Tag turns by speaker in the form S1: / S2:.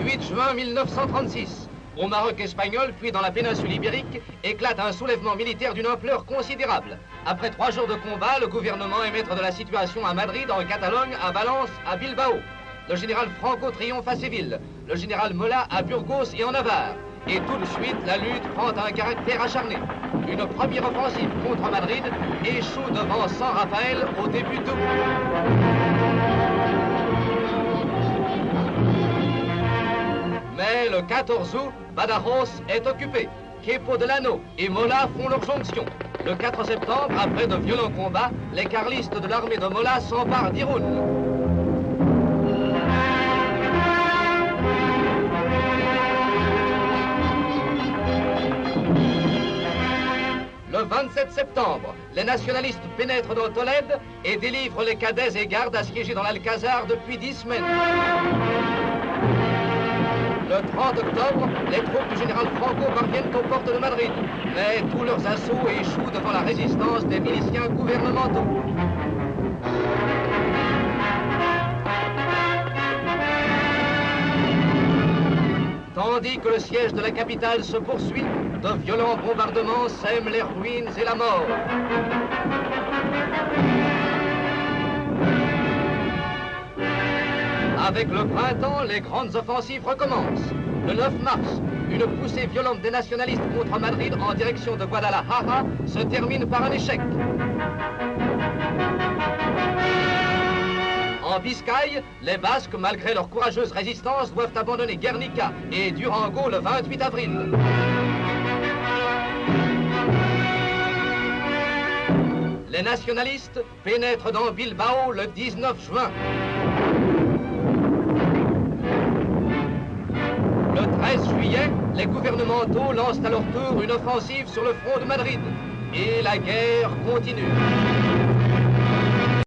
S1: 18 juin 1936. Au Maroc espagnol, puis dans la péninsule ibérique, éclate un soulèvement militaire d'une ampleur considérable. Après 3 jours de combat, le gouvernement est maître de la situation à Madrid, en Catalogne, à Valence, à Bilbao. Le général Franco triomphe à Séville, le général Mola à Burgos et en Navarre. Et tout de suite, la lutte prend un caractère acharné. Une première offensive contre Madrid échoue devant San Rafael au début d'août. Mais le 14 août, Badajoz est occupé. Queipo de Llano et Mola font leur jonction. Le 4 septembre, après de violents combats, les carlistes de l'armée de Mola s'emparent d'Irún. Le 27 septembre, les nationalistes pénètrent dans Tolède et délivrent les cadets et gardes assiégés dans l'Alcazar depuis 10 semaines. Le 30 octobre, les troupes du général Franco parviennent aux portes de Madrid, mais tous leurs assauts échouent devant la résistance des miliciens gouvernementaux. Tandis que le siège de la capitale se poursuit, de violents bombardements sèment les ruines et la mort. Avec le printemps, les grandes offensives recommencent. Le 9 mars, une poussée violente des nationalistes contre Madrid en direction de Guadalajara se termine par un échec. En Biscaye, les Basques, malgré leur courageuse résistance, doivent abandonner Guernica et Durango le 28 avril. Les nationalistes pénètrent dans Bilbao le 19 juin. Le 13 juillet, les gouvernementaux lancent à leur tour une offensive sur le front de Madrid. Et la guerre continue.